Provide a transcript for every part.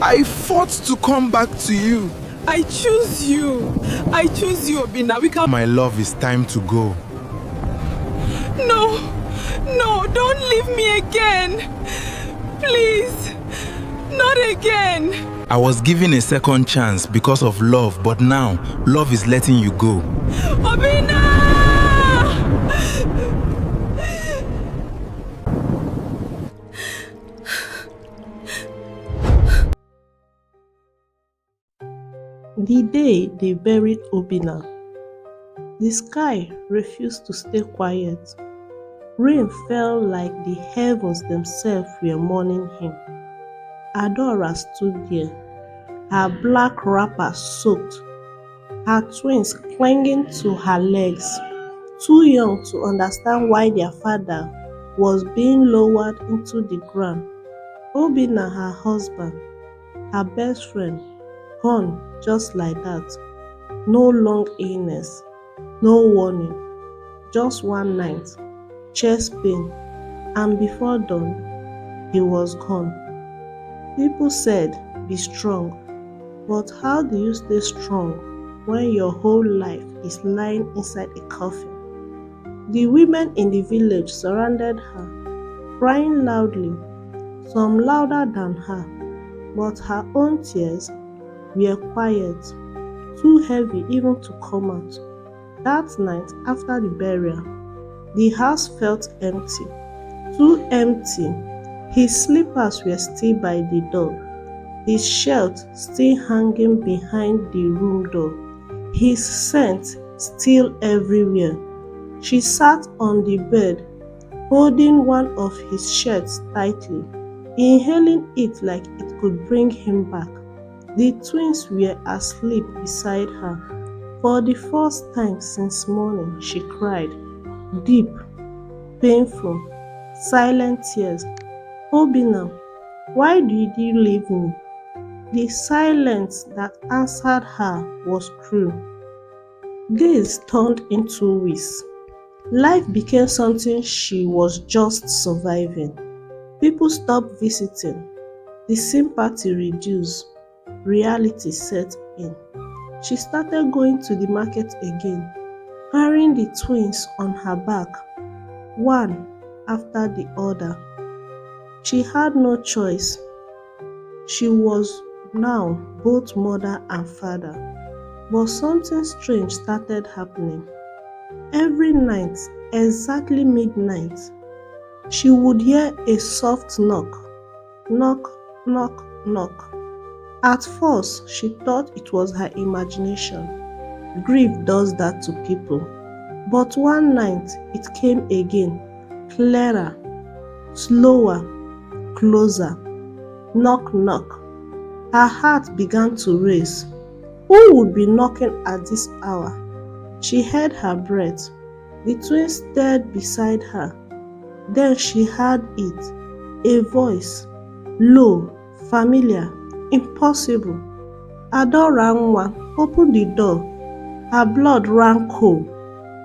I fought to come back to you. I choose you. I choose you, Obinna. We can. My love, it's time to go. No, no, don't leave me again. Please, not again. I was given a second chance because of love, but now love is letting you go. Obinna! The day they buried Obinna, the sky refused to stay quiet. Rain fell like the heavens themselves were mourning him. Adora stood there, her black wrapper soaked, her twins clinging to her legs, too young to understand why their father was being lowered into the ground. Obinna, her husband, her best friend, gone just like that. No long illness, no warning, just one night, chest pain, and before dawn, he was gone. People said, be strong, but how do you stay strong when your whole life is lying inside a coffin? The women in the village surrounded her, crying loudly, some louder than her, but her own tears were quiet, too heavy even to come out. That night after the burial, the house felt empty, too empty. His slippers were still by the door, his shirt still hanging behind the room door, his scent still everywhere. She sat on the bed, holding one of his shirts tightly, inhaling it like it could bring him back. The twins were asleep beside her. For the first time since morning, she cried, deep, painful, silent tears. Obinna, why did you leave me? The silence that answered her was cruel. Days turned into weeks. Life became something she was just surviving. People stopped visiting. The sympathy reduced. Reality set in. She started going to the market again, carrying the twins on her back, one after the other. She had no choice. She was now both mother and father. But something strange started happening. Every night, exactly midnight, she would hear a soft knock, knock, knock, knock. At first, she thought it was her imagination. Grief does that to people. But one night, it came again, clearer, slower, closer. Knock, knock. Her heart began to race. Who would be knocking at this hour? She held her breath. The twins stared beside her. Then she heard it, a voice, low, familiar, impossible. Adora Nwa, open the door. Her blood ran cold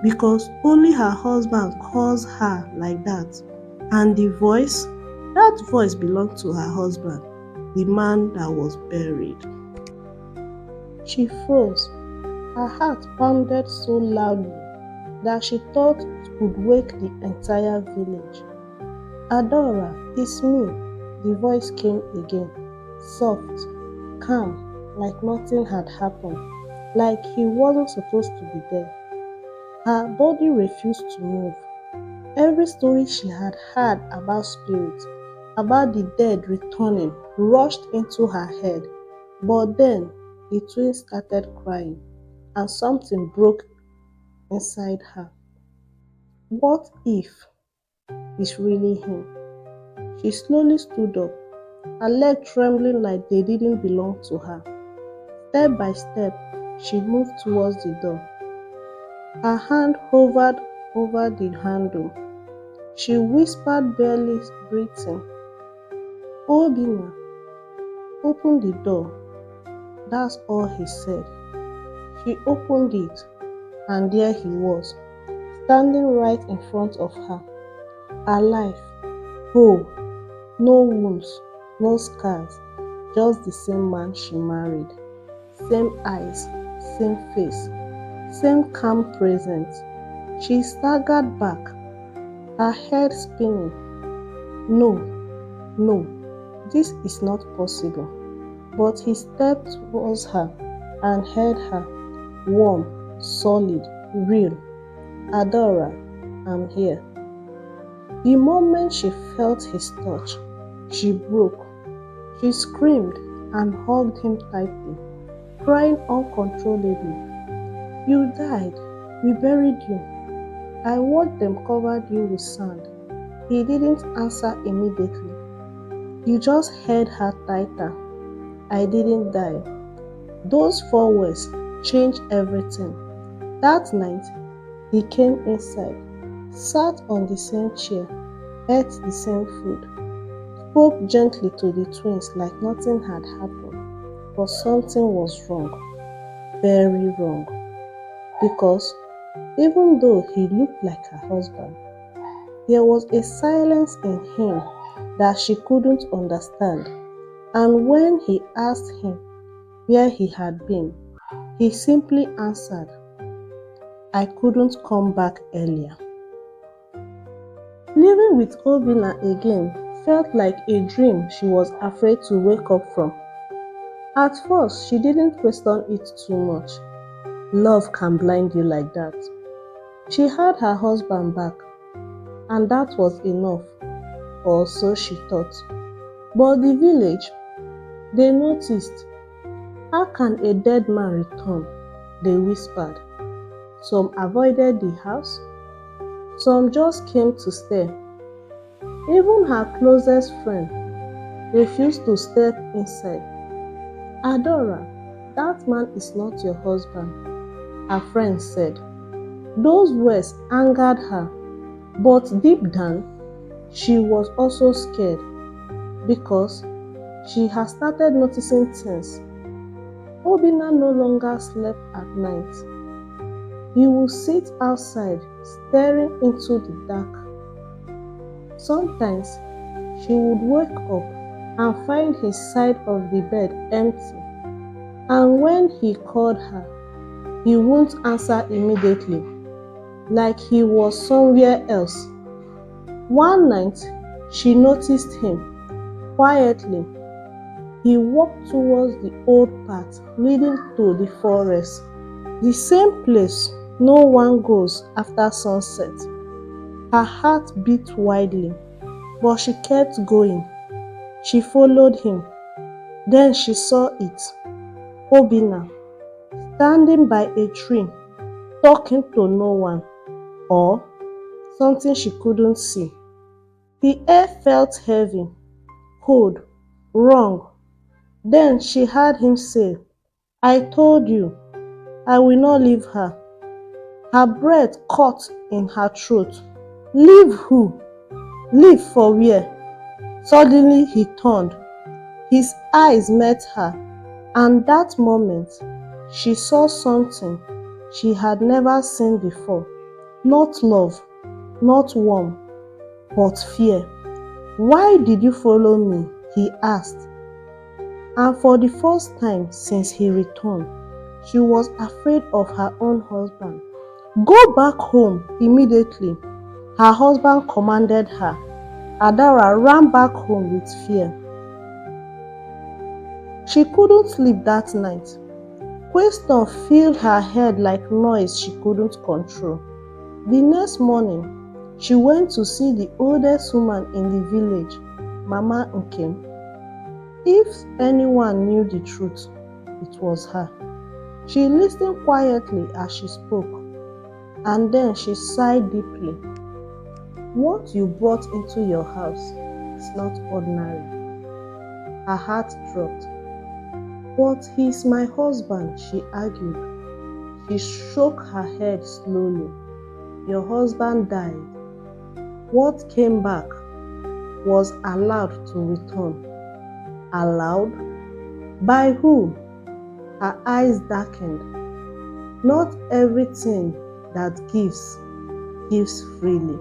because only her husband calls her like that. And the voice, that voice belonged to her husband, the man that was buried. She froze. Her heart pounded so loudly that she thought it would wake the entire village. Adora, it's me. The voice came again, soft, calm, like nothing had happened, like he wasn't supposed to be there. Her body refused to move. Every story she had heard about spirits, about the dead returning, rushed into her head. But then the twins started crying, and something broke inside her. What if it's really him? She slowly stood up, her leg trembling like they didn't belong to her. Step by step, she moved towards the door. Her hand hovered over the handle. She whispered, barely breathing, Obinna, open the door. That's all he said. She opened it, and there he was, standing right in front of her, alive, whole, no wounds, no scars, just the same man she married. Same eyes, same face, same calm presence. She staggered back, her head spinning. No, no, this is not possible. But he stepped towards her and held her, warm, solid, real. Adora, I'm here. The moment she felt his touch, she broke. She screamed and hugged him tightly, crying uncontrollably. You died. We buried you. I watched them cover you with sand. He didn't answer immediately. He just held her tighter. I didn't die. Those 4 words changed everything. That night, he came inside, sat on the same chair, ate the same food, spoke gently to the twins like nothing had happened. But something was wrong, very wrong. Because even though he looked like her husband, there was a silence in him that she couldn't understand. And when he asked him where he had been, he simply answered, I couldn't come back earlier. Living with Obinna again felt like a dream she was afraid to wake up from. At first, she didn't question it too much. Love can blind you like that. She had her husband back, and that was enough, or so she thought. But the village, they noticed. How can a dead man return? They whispered. Some avoided the house, some just came to stare. Even her closest friend refused to step inside. Adora, that man is not your husband, her friend said. Those words angered her, but deep down, she was also scared because she had started noticing things. Obinna no longer slept at night. He would sit outside, staring into the dark. Sometimes, she would wake up and find his side of the bed empty. And when he called her, he wouldn't answer immediately, like he was somewhere else. One night, she noticed him, quietly. He walked towards the old path leading to the forest, the same place no one goes after sunset. Her heart beat wildly, but she kept going. She followed him. Then she saw it. Obinna, standing by a tree, talking to no one, or something she couldn't see. The air felt heavy, cold, wrong. Then she heard him say, I told you, I will not leave her. Her breath caught in her throat. Leave who? Leave for where? Suddenly he turned. His eyes met her, and that moment, she saw something she had never seen before. Not love, not warmth, but fear. Why did you follow me? He asked. And for the first time since he returned, she was afraid of her own husband. Go back home immediately, her husband commanded her. Adora ran back home with fear. She couldn't sleep that night. Question filled her head like noise she couldn't control. The next morning, she went to see the oldest woman in the village, Mama Nkem. If anyone knew the truth, it was her. She listened quietly as she spoke, and then she sighed deeply. What you brought into your house is not ordinary. Her heart dropped. But he's my husband, she argued. She shook her head slowly. Your husband died. What came back was allowed to return. Allowed? By who? Her eyes darkened. Not everything that gives freely.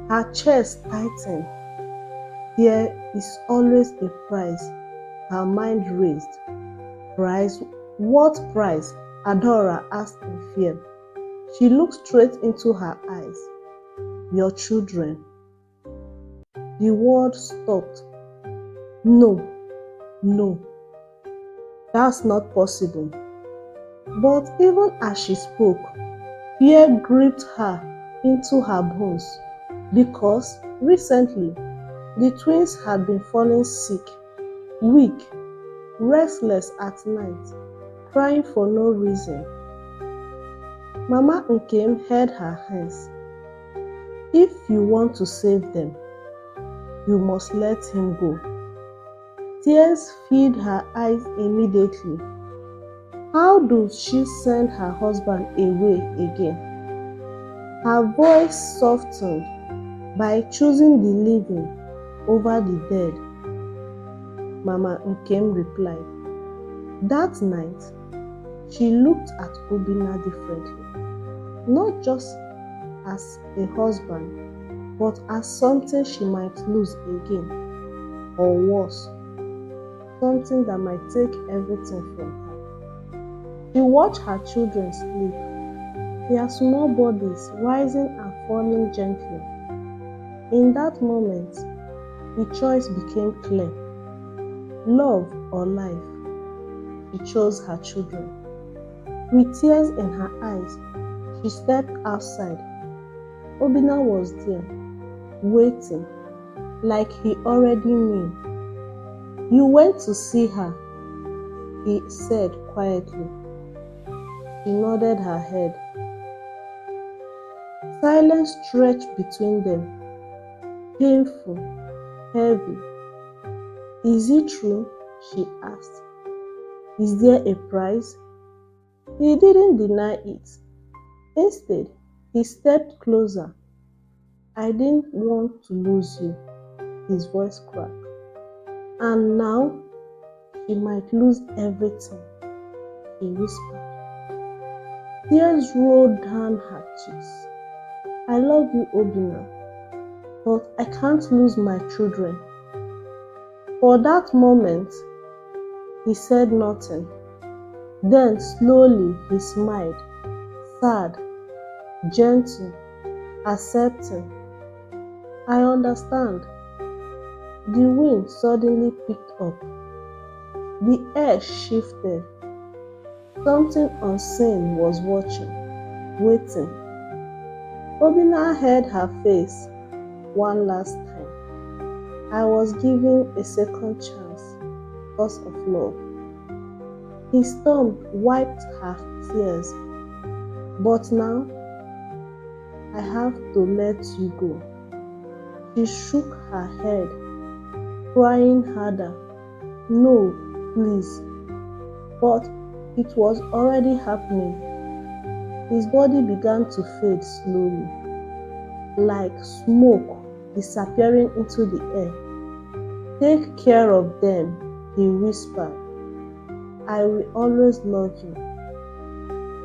Her chest tightened. There is always a price. Her mind raced. Price? What price? Adora asked in fear. She looked straight into her eyes. Your children. The word stopped. No, no, that's not possible. But even as she spoke, fear gripped her into her bones because recently the twins had been falling sick, weak, restless at night, crying for no reason. Mama Nkem held her hands. If you want to save them, you must let him go. Tears filled her eyes immediately. How does she send her husband away again? Her voice softened by choosing the living over the dead. Mama Nkem replied. That night, she looked at Obinna differently, not just as a husband, but as something she might lose again, or worse, something that might take everything from her. She watched her children sleep, their small bodies rising and falling gently. In that moment, the choice became clear. Love or life. She chose her children. With tears in her eyes, she stepped outside. Obinna was there, waiting, like he already knew. You went to see her, he said quietly. She nodded her head. Silence stretched between them, painful, heavy. Is it true? She asked. Is there a price? He didn't deny it. Instead, he stepped closer. I didn't want to lose you, his voice cracked. And now, she might lose everything, he whispered. Tears rolled down her cheeks. I love you, Obinna, but I can't lose my children. For that moment, he said nothing. Then slowly he smiled, sad, gentle, accepting. I understand. The wind suddenly picked up. The air shifted. Something unseen was watching, waiting. Obinna held her face one last time. I was given a second chance because of love. His thumb wiped her tears. But now, I have to let you go. She shook her head, crying harder. No, please. But it was already happening. His body began to fade slowly, like smoke disappearing into the air. Take care of them, he whispered. I will always love you.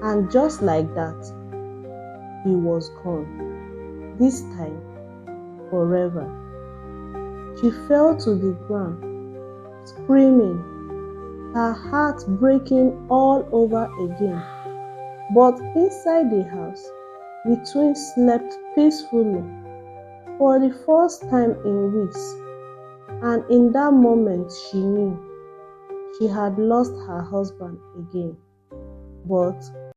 And just like that, he was gone. This time, forever. She fell to the ground, screaming, her heart breaking all over again. But inside the house, the twins slept peacefully for the first time in weeks. And in that moment, she knew she had lost her husband again. But